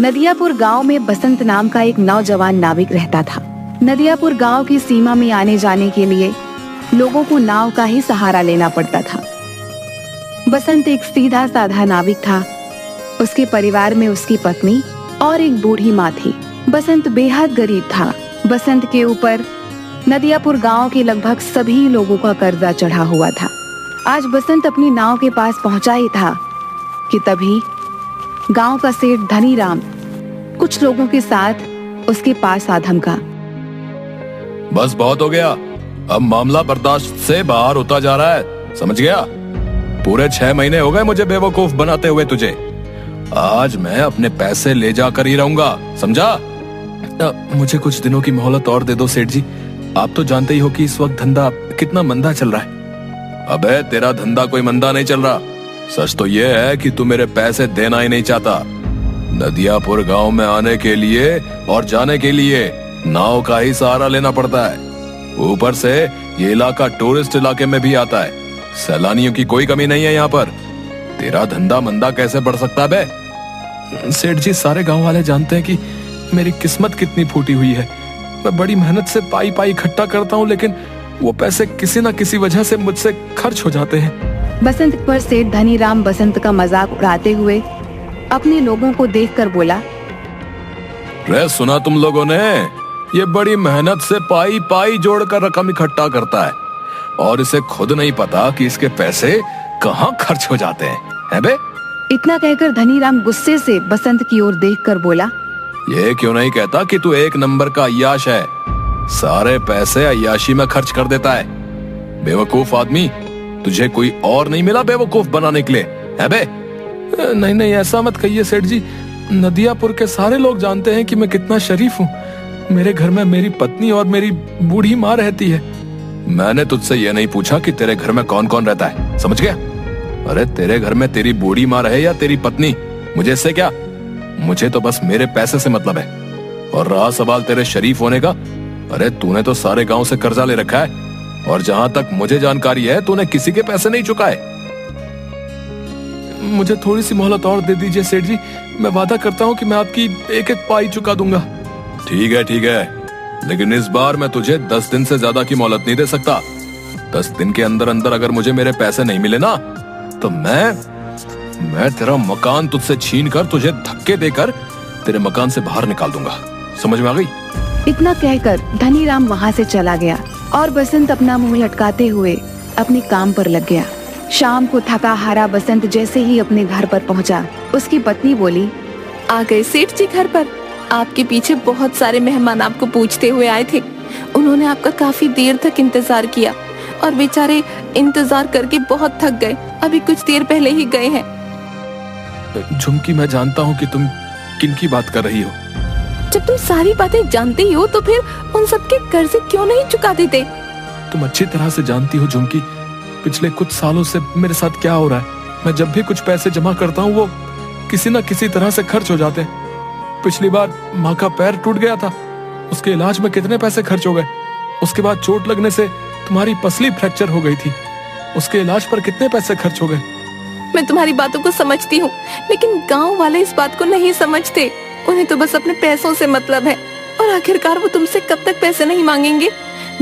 नदियापुर गांव में बसंत नाम का एक नौजवान नाविक रहता था। नदियापुर गांव की सीमा में आने जाने के लिए लोगों को नाव का ही सहारा लेना पड़ता था। बसंत एक सीधा साधा नाविक था। उसके परिवार में उसकी पत्नी और एक बूढ़ी माँ थी। बसंत बेहद गरीब था। बसंत के ऊपर नदियापुर गांव के लगभग सभी लोगों का कर्जा चढ़ा हुआ था। आज बसंत अपनी नाव के पास पहुंचा ही था कि तभी गांव का सेठ धनीराम कुछ लोगों के साथ उसके पास आ धमका। बस बहुत हो गया, अब मामला बर्दाश्त से बाहर होता जा रहा है, समझ गया? पूरे 6 महीने हो गए मुझे बेवकूफ बनाते हुए तुझे। आज मैं अपने पैसे ले जाकर ही रहूंगा, समझा? मुझे कुछ दिनों की मोहलत और दे दो सेठ जी। आप तो जानते ही हो कि इस वक्त धंधा कितना मंदा चल रहा है। अबे तेरा धंधा कोई मंदा नहीं चल रहा। सच तो ये है कि तू मेरे पैसे देना ही नहीं चाहता। नदियापुर गांव में आने के लिए और जाने के लिए नाव का ही सहारा लेना पड़ता है। ऊपर से ये इलाका टूरिस्ट इलाके में भी आता है। सैलानियों की कोई कमी नहीं है यहाँ पर। तेरा धंधा मंदा कैसे बढ़ सकता बे? सेठ जी, सारे गांव वाले जानते हैं कि मेरी किस्मत कितनी फूटी हुई है। मैं बड़ी मेहनत से पाई पाई इकट्ठा करता हूँ, लेकिन वो पैसे किसी न किसी वजह से मुझसे खर्च हो जाते हैं। बसंत पर सेठ धनीराम बसंत का मजाक उड़ाते हुए अपने लोगों को देखकर बोला। रे सुना तुम लोगों ने, ये बड़ी मेहनत से पाई पाई जोड़कर रकम इकट्ठा करता है और इसे खुद नहीं पता कि इसके पैसे कहाँ खर्च हो जाते हैं बे? इतना कहकर धनीराम गुस्से से बसंत की ओर देखकर बोला। ये क्यों नहीं कहता कि तू एक नंबर का अय्याश है, सारे पैसे अय्याशी में खर्च कर देता है। बेवकूफ आदमी, तुझे कोई और नहीं मिला बेवकूफ बनाने के लिए है बे? नहीं नहीं, ऐसा मत कहिए सेठ जी। नदियापुर के सारे लोग जानते हैं कि मैं कितना शरीफ हूँ। मेरे घर में मेरी पत्नी और मेरी बूढ़ी माँ रहती है। मैंने तुझसे ये नहीं पूछा कि तेरे घर में कौन कौन रहता है, समझ गया? अरे तेरे घर में तेरी बूढ़ी माँ रहे या तेरी पत्नी, मुझे इससे क्या? मुझे तो बस मेरे पैसे से मतलब है। और रहा सवाल तेरे शरीफ होने का, अरे तूने तो सारे गांव से कर्जा ले रखा है और जहां तक मुझे जानकारी है तूने किसी के पैसे नहीं चुकाए। मुझे थोड़ी सी मोहलत और दे दीजिए सेठ जी। मैं वादा करता हूँ कि मैं आपकी एक एक पाई चुका दूंगा। ठीक है, लेकिन इस बार मैं तुझे 10 दिन से ज्यादा की मोहलत नहीं दे सकता। 10 दिन के अंदर अंदर अगर मुझे मेरे पैसे नहीं मिले ना, तो मैं तेरा मकान तुझसे छीन कर तुझे धक्के देकर तेरे मकान से बाहर निकाल दूंगा। समझ में आ गई? इतना कहकर धनीराम वहाँ से चला गया और बसंत अपना मुंह लटकाते हुए अपने काम पर लग गया। शाम को थका हारा बसंत जैसे ही अपने घर पर पहुंचा, उसकी पत्नी बोली। आ गए सेठ जी घर पर? आपके पीछे बहुत सारे मेहमान आपको पूछते हुए आए थे। उन्होंने आपका काफी देर तक इंतजार किया और बेचारे इंतजार करके बहुत थक गए। अभी कुछ देर पहले ही गए हैं। झुमकी, मैं जानता हूँ कि तुम किन की बात कर रही हो। जब तुम सारी बातें जानते ही हो तो फिर उन सबके कर्जे क्यों नहीं चुका देते? तुम अच्छी तरह से जानती हो झुमकी, पिछले कुछ सालों से मेरे साथ क्या हो रहा है। मैं जब भी कुछ पैसे जमा करता हूँ वो किसी न किसी तरह से खर्च हो जाते हैं। पिछली बार माँ का पैर टूट गया था, उसके इलाज में कितने पैसे खर्च हो गए। उसके बाद चोट लगने से तुम्हारी पसली फ्रैक्चर हो गई थी, उसके इलाज पर कितने पैसे खर्च हो गए। मैं तुम्हारी बातों को समझती हूँ, लेकिन गाँव वाले इस बात को नहीं समझते। उन्हें तो बस अपने पैसों से मतलब है और आखिरकार वो तुमसे कब तक पैसे नहीं मांगेंगे।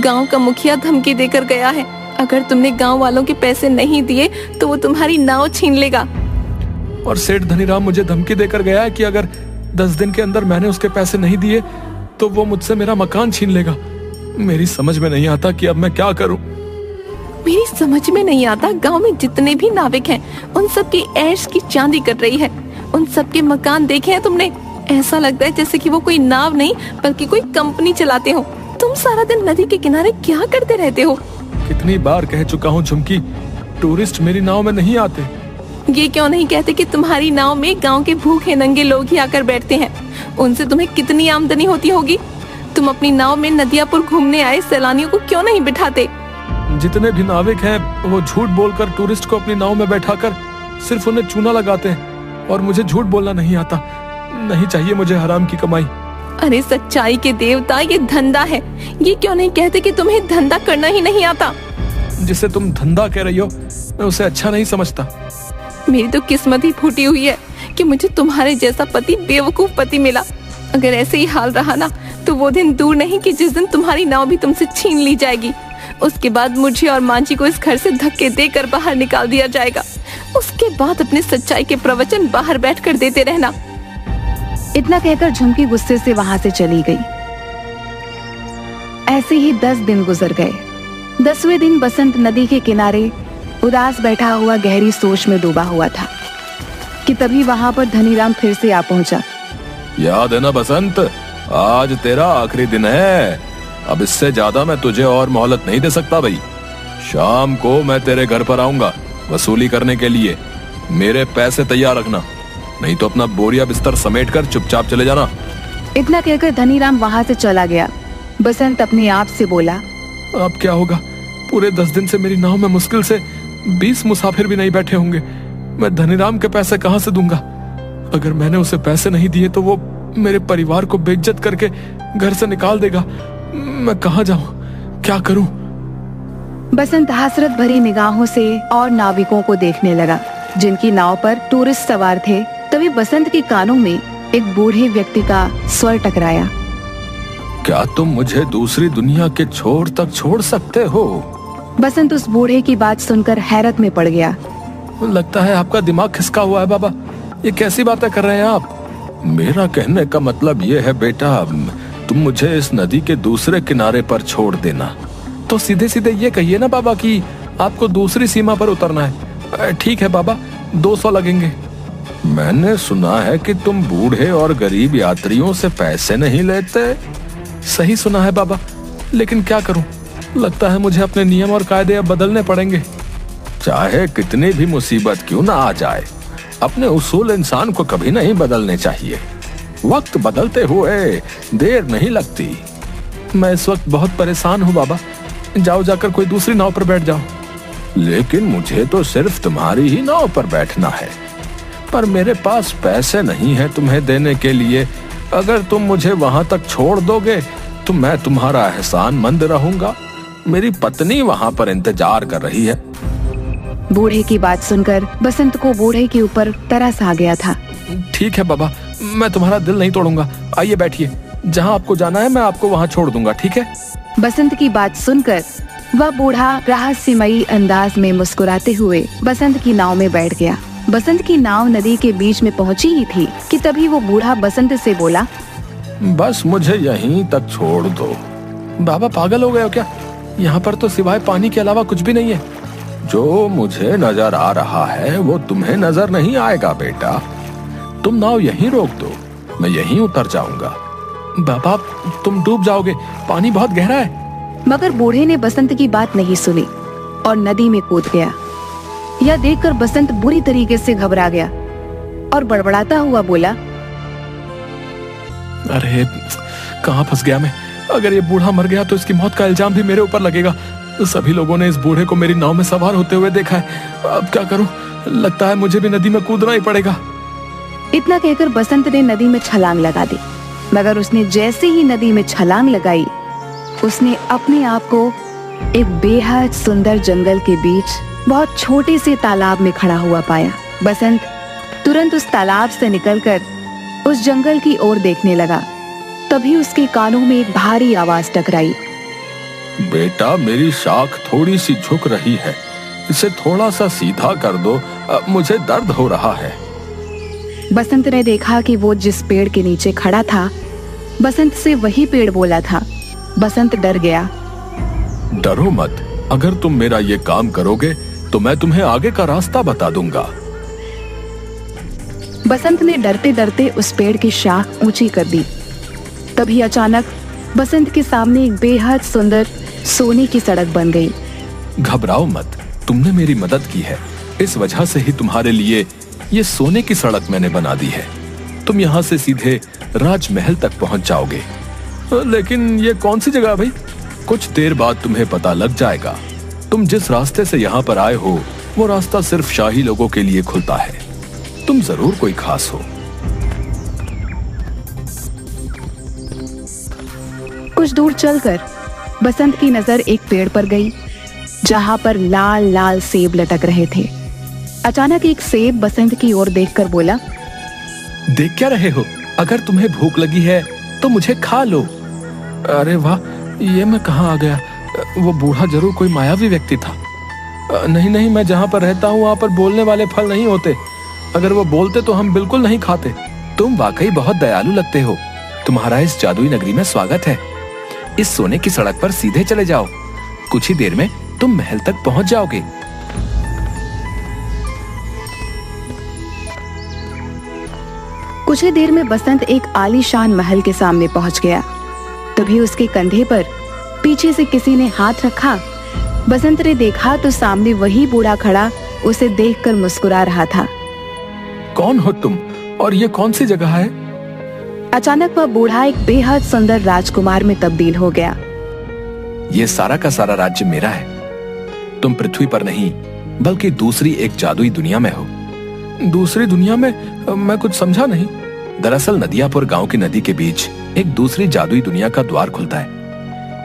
गांव का मुखिया धमकी देकर गया है, अगर तुमने गांव वालों के पैसे नहीं दिए तो वो तुम्हारी नाव छीन लेगा। और सेठ धनीराम मुझे धमकी देकर गया है कि अगर 10 दिन के अंदर मैंने उसके पैसे नहीं दिए तो वो मुझसे मेरा मकान छीन लेगा। मेरी समझ में नहीं आता कि अब मैं क्या करूं। मेरी समझ में नहीं आता, गांव में जितने भी नाविक हैं उन सबकी ऐश की चांदी कर रही है। उन सबके मकान देखे हैं तुमने? ऐसा लगता है जैसे कि वो कोई नाव नहीं बल्कि कोई कंपनी चलाते हो। तुम सारा दिन नदी के किनारे क्या करते रहते हो? कितनी बार कह चुका हूँ झुमकी, टूरिस्ट मेरी नाव में नहीं आते। ये क्यों नहीं कहते कि तुम्हारी नाव में गांव के भूखे नंगे लोग ही आकर बैठते हैं? उनसे तुम्हें कितनी आमदनी होती होगी। तुम अपनी नाव में नदियापुर घूमने आए सैलानियों को क्यों नहीं बिठाते? जितने भी नाविक हैं वो झूठ बोलकर टूरिस्ट को अपनी नाव में बैठाकर सिर्फ उन्हें चूना लगाते हैं और मुझे झूठ बोलना नहीं आता। नहीं चाहिए मुझे हराम की कमाई। अरे सच्चाई के देवता, ये धंधा है। ये क्यों नहीं कहते कि तुम्हें धंधा करना ही नहीं आता? जिसे तुम धंधा कह रही हो मैं उसे अच्छा नहीं समझता। मेरी तो किस्मत ही फूटी हुई है कि मुझे तुम्हारे जैसा पति, बेवकूफ पति मिला। अगर ऐसे ही हाल रहा ना तो वो दिन दूर नहीं कि जिस दिन तुम्हारी नाव भी तुमसे छीन ली जाएगी। उसके बाद मुझे और माँ जी को इस घर से धक्के देकर बाहर निकाल दिया जाएगा। उसके बाद अपने सच्चाई के प्रवचन बाहर बैठकर देते रहना। इतना कहकर झुमकी गुस्से से वहां से चली गई। ऐसे ही 10 दिन गुजर गए। 10वें दिन बसंत नदी के किनारे उदास बैठा हुआ गहरी सोच में डूबा हुआ था कि तभी वहां पर धनीराम फिर से आ पहुंचा। याद है ना बसंत, आज तेरा आखिरी दिन है। अब इससे ज्यादा मैं तुझे और मोहलत नहीं दे सकता भाई। शाम को मैं तेरे घर पर आऊंगा वसूली करने के लिए। मेरे पैसे तैयार रखना, नहीं तो अपना बोरिया बिस्तर समेटकर चुपचाप चले जाना। इतना कहकर धनीराम वहां से चला गया। बसंत अपने आप से बोला, अब क्या होगा? पूरे 10 दिन से मेरी नाव में मुश्किल से 20 मुसाफिर भी नहीं बैठे होंगे। मैं धनीराम के पैसे कहां से दूंगा? अगर मैंने उसे पैसे नहीं दिए तो वो मेरे परिवार को बेइज्जत करके घर से निकाल देगा। मैं कहां जाऊं? क्या करूं? बसंत हसरत भरी निगाहों से और नाविकों को देखने लगा जिनकी नाव पर टूरिस्ट सवार थे। तभी बसंत के कानों में एक बूढ़े व्यक्ति का स्वर टकराया। क्या तुम मुझे दूसरी दुनिया के छोर तक छोड़ सकते हो? बसंत उस बूढ़े की बात सुनकर हैरत में पड़ गया। लगता है आपका दिमाग खिसका हुआ है बाबा। ये कैसी बातें कर रहे हैं आप? मेरा कहने का मतलब ये है बेटा, तुम मुझे इस नदी के दूसरे किनारे पर छोड़ देना। तो सीधे सीधे ये कहिए ना बाबा कि आपको दूसरी सीमा पर उतरना है। ठीक है बाबा, 200 लगेंगे। मैंने सुना है कि तुम बूढ़े और गरीब यात्रियों से पैसे नहीं लेते। सही सुना है बाबा, लेकिन क्या करूं? लगता है मुझे अपने नियम और कायदे अब बदलने पड़ेंगे। चाहे कितनी भी मुसीबत क्यों ना आ जाए, अपने उसूल इंसान को कभी नहीं बदलने चाहिए। वक्त बदलते हुए देर नहीं लगती। मैं इस वक्त बहुत परेशान हूँ बाबा। जाओ जाकर कोई दूसरी नाव पर बैठ जाओ। लेकिन मुझे तो सिर्फ तुम्हारी ही नाव पर बैठना है, पर मेरे पास पैसे नहीं है तुम्हें देने के लिए। अगर तुम मुझे वहां तक छोड़ दोगे तो मैं तुम्हारा एहसानमंद रहूंगा। मेरी पत्नी वहां पर इंतजार कर रही है। बूढ़े की बात सुनकर बसंत को बूढ़े के ऊपर तरस आ गया था। ठीक है बाबा, मैं तुम्हारा दिल नहीं तोड़ूंगा। आइए बैठिए, जहाँ आपको जाना है मैं आपको वहाँ छोड़ दूंगा, ठीक है? बसंत की बात सुनकर वह बूढ़ा रहस्यमयी अंदाज में मुस्कुराते हुए बसंत की नाव में बैठ गया। बसंत की नाव नदी के बीच में पहुंची ही थी कि तभी वो बूढ़ा बसंत से बोला, बस मुझे यहीं तक छोड़ दो। बाबा पागल हो गए हो क्या? यहाँ पर तो सिवाय पानी के अलावा कुछ भी नहीं है। जो मुझे नजर आ रहा है वो तुम्हें नजर नहीं आएगा बेटा। तुम नाव यहीं रोक दो, मैं यहीं उतर जाऊंगा। बाबा तुम डूब जाओगे, पानी बहुत गहरा है। मगर बूढ़े ने बसंत की बात नहीं सुनी और नदी में कूद गया। यह देखकर बसंत बुरी तरीके से घबरा गया और बड़बड़ाता हुआ बोला, अरे कहाँ फंस गया मैं? अगर ये बूढ़ा मर गया तो इसकी मौत का इल्जाम भी मेरे ऊपर लगेगा। सभी लोगों ने इस बूढ़े को मेरी नाव में सवार होते हुए देखा है। अब क्या करूं? लगता है मुझे भी नदी में कूदना ही पड़ेगा। इतना कहकर बसंत ने नदी में छलांग लगा दी। मगर उसने जैसे ही नदी में छलांग लगाई, उसने अपने आप को एक बेहद सुंदर जंगल के बीच बहुत छोटे से तालाब में खड़ा हुआ पाया। बसंत तुरंत उस तालाब से निकलकर उस जंगल की ओर देखने लगा। तभी उसके कानों में एक भारी आवाज टकराई। बेटा, मेरी शाख थोड़ी सी झुक रही है, इसे थोड़ा सा सीधा कर दो, मुझे दर्द हो रहा है। बसंत ने देखा कि वो जिस पेड़ के नीचे खड़ा था, बसंत से वही पेड़ बोला था। बसंत डर गया। डरो मत, अगर तुम मेरा ये काम करोगे तो मैं तुम्हें आगे का रास्ता बता दूंगा। बसंत ने डरते डरते उस पेड़ की शाख ऊंची कर दी। तभी अचानक बसंत के सामने एक बेहद सुंदर सोने की सड़क बन गई। घबराओ मत, तुमने मेरी मदद की है, इस वजह से ही तुम्हारे लिए ये सोने की सड़क मैंने बना दी है। तुम यहाँ से सीधे राजमहल तक पहुँच जाओगे। लेकिन ये कौन सी जगह भाई? कुछ देर बाद तुम्हें पता लग जाएगा। तुम जिस रास्ते से यहाँ पर आए हो वो रास्ता सिर्फ शाही लोगों के लिए खुलता है। तुम जरूर कोई खास हो। कुछ दूर चलकर बसंत की नजर एक पेड़ पर गई जहां पर लाल लाल सेब लटक रहे थे। अचानक एक सेब बसंत की ओर देखकर बोला, देख क्या रहे हो? अगर तुम्हें भूख लगी है तो मुझे खा लो। अरे वाह, ये मैं कहाँ आ गया? वो बूढ़ा जरूर कोई मायावी व्यक्ति था। नहीं नहीं, मैं जहाँ पर रहता हूँ वहाँ पर बोलने वाले फल नहीं होते। अगर वो बोलते तो हम बिल्कुल नहीं खाते। तुम वाकई बहुत दयालु लगते हो। तुम्हारा इस जादुई नगरी में स्वागत है। इस सोने की सड़क पर सीधे चले जाओ, कुछ ही देर में तुम महल तक पहुंच जाओगे। कुछ ही देर में बसंत एक आलीशान महल के सामने पहुंच गया। तभी उसके कंधे पर पीछे से किसी ने हाथ रखा। बसंत ने देखा तो सामने वही बूढ़ा खड़ा उसे देखकर मुस्कुरा रहा था। कौन हो तुम और ये कौन सी जगह है? अचानक वह बूढ़ा एक बेहद सुंदर राजकुमार में तब्दील हो गया। ये सारा का सारा राज्य मेरा है। तुम पृथ्वी पर नहीं बल्कि दूसरी एक जादुई दुनिया में हो। दूसरी दुनिया में? मैं कुछ समझा नहीं। दरअसल नदियापुर गांव की नदी के बीच एक दूसरी जादुई दुनिया का द्वार खुलता है।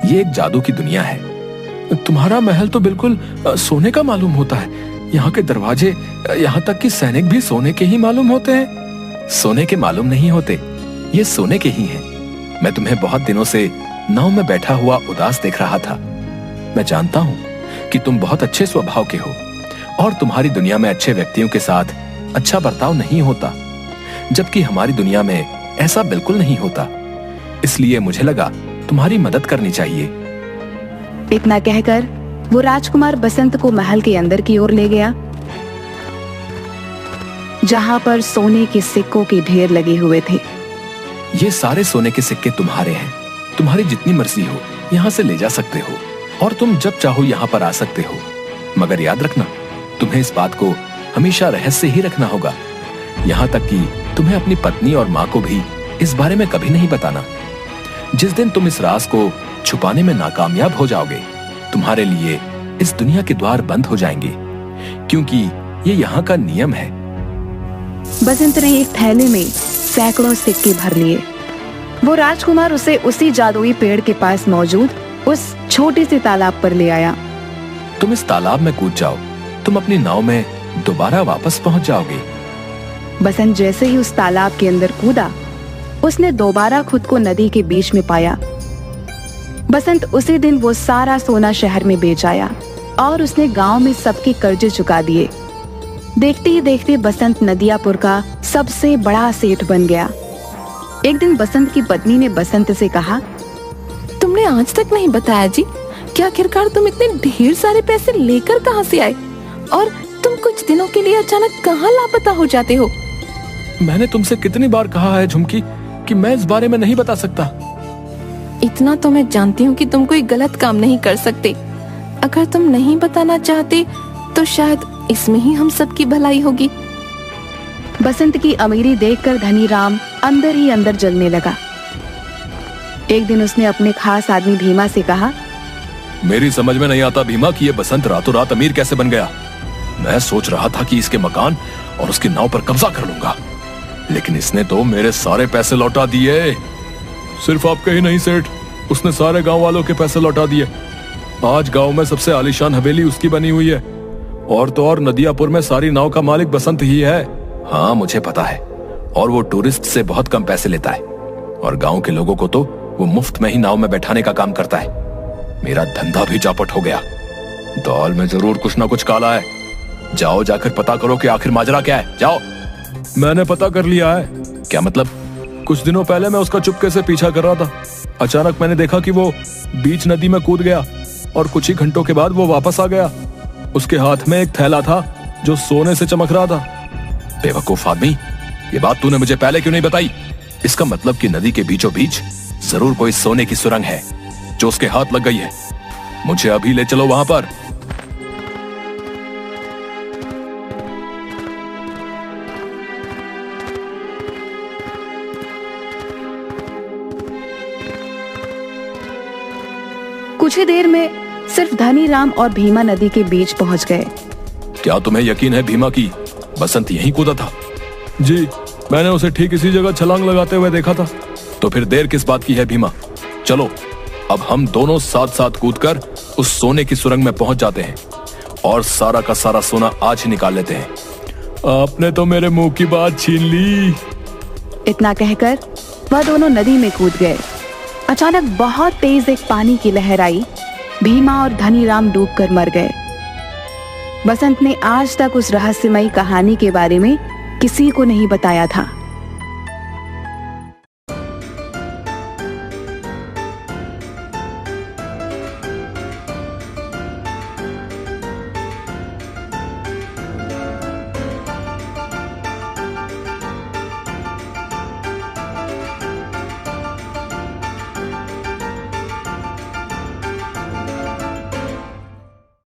ये एक जादू की दुनिया है। तुम्हारा महल तो बिल्कुल सोने का मालूम होता है। यहाँ के दरवाजे, यहाँ तक कि सैनिक भी सोने के ही मालूम होते हैं। सोने के मालूम नहीं होते, ये सोने के ही हैं। मैं तुम्हें बहुत दिनों से नाव में बैठा हुआ उदास देख रहा था। मैं जानता हूँ कि तुम बहुत अच्छे स्वभाव के हो और तुम्हारी दुनिया में अच्छे व्यक्तियों के साथ अच्छा बर्ताव नहीं होता, जबकि हमारी दुनिया में ऐसा बिल्कुल नहीं होता। इसलिए मुझे लगा तुम्हारी मदद करनी चाहिए। इतना कहकर वो राजकुमार बसंत को महल के अंदर की ओर ले गया, जहां पर सोने के सिक्कों के ढेर लगे हुए थे। ये सारे सोने के सिक्के तुम्हारे हैं। तुम्हारी जितनी मर्जी हो यहाँ से ले जा सकते हो और तुम जब चाहो यहाँ पर आ सकते हो। मगर याद रखना, तुम्हें इस बात को हमेशा रहस्य ही रखना होगा। यहाँ तक कि तुम्हें अपनी पत्नी और माँ को भी इस बारे में कभी नहीं बताना। जिस दिन तुम इस राज को छुपाने में नाकामयाब हो जाओगे, तुम्हारे लिए इस दुनिया के द्वार बंद हो जाएंगे, क्योंकि ये यहाँ का नियम है। बसंत ने एक थैले में सैकड़ों सिक्के भर लिए। वो राजकुमार उसे उसी जादुई पेड़ के पास मौजूद उस छोटे से तालाब पर ले आया। तुम इस तालाब में कूद जाओ, तुम अपनी नाव में दोबारा वापस पहुंच जाओगे। बसंत जैसे ही उस तालाब के अंदर कूदा, उसने दोबारा खुद को नदी के बीच में पाया। बसंत उसी दिन वो सारा सोना शहर में बेच आया और उसने गांव में सबके कर्जे चुका दिए। देखते ही देखते बसंत नदियापुर का सबसे बड़ा सेठ बन गया। एक दिन बसंत की पत्नी ने बसंत से कहा, तुमने आज तक नहीं बताया जी, क्या आखिरकार तुम इतने ढेर सारे पैसे लेकर कहाँ से आए और तुम कुछ दिनों के लिए अचानक कहाँ लापता हो जाते हो? मैंने तुमसे कितनी बार कहा है झुमकी कि मैं इस बारे में नहीं बता सकता। इतना तो मैं जानती हूँ कि तुम कोई गलत काम नहीं कर सकते। अगर तुम नहीं बताना चाहते तो शायद इसमें ही हम सबकी भलाई होगी। बसंत की अमीरी देखकर धनी राम अंदर ही अंदर जलने लगा। एक दिन उसने अपने खास आदमी भीमा से कहा, मेरी समझ में नहीं आता भीमा कि ये बसंत रातों रात अमीर कैसे बन गया। मैं सोच रहा था कि इसके मकान और उसकी नाव पर कब्जा कर लूंगा, लेकिन इसने तो मेरे सारे पैसे लौटा दिए। सिर्फ आपके ही नहीं सेठ, उसने सारे गांव वालों के पैसे लौटा दिए। आज गांव में सबसे आलीशान हवेली उसकी बनी हुई है, और तो और नदियापुर में सारी नाव का मालिक बसंत ही है। हाँ मुझे पता है, और वो टूरिस्ट से बहुत कम पैसे लेता है, और गांव के लोगों को तो वो मुफ्त में ही नाव में बैठाने का काम करता है। मेरा धंधा भी चौपट हो गया। दाल में जरूर कुछ ना कुछ काला है। जाओ जाकर पता करो कि आखिर माजरा क्या है। जाओ। मैंने पता कर लिया है। क्या मतलब? कुछ दिनों पहले मैं उसका चुपके से पीछा कर रहा था। अचानक मैंने देखा कि वो बीच नदी में कूद गया और कुछ ही घंटों के बाद वो वापस आ गया। उसके हाथ में एक थैला था जो सोने से चमक रहा था। बेवकूफ आदमी, ये बात तूने मुझे पहले क्यों नहीं बताई? इसका मतलब कि नदी के बीचों बीच जरूर कोई सोने की सुरंग है जो उसके हाथ लग गई है। मुझे अभी ले चलो वहां पर। कुछ ही देर में सिर्फ धनी राम और भीमा नदी के बीच पहुंच गए। क्या तुम्हें यकीन है भीमा की बसंत यहीं कूदा था? जी, मैंने उसे ठीक इसी जगह छलांग लगाते हुए देखा था। तो फिर देर किस बात की है भीमा? चलो अब हम दोनों साथ साथ कूदकर उस सोने की सुरंग में पहुंच जाते हैं और सारा का सारा सोना आज ही निकाल लेते हैं। आपने तो मेरे मुंह की बात छीन ली। इतना कहकर वह दोनों नदी में कूद गए। अचानक बहुत तेज एक पानी की लहर आई। भीमा और धनीराम डूबकर मर गए। बसंत ने आज तक उस रहस्यमयी कहानी के बारे में किसी को नहीं बताया था।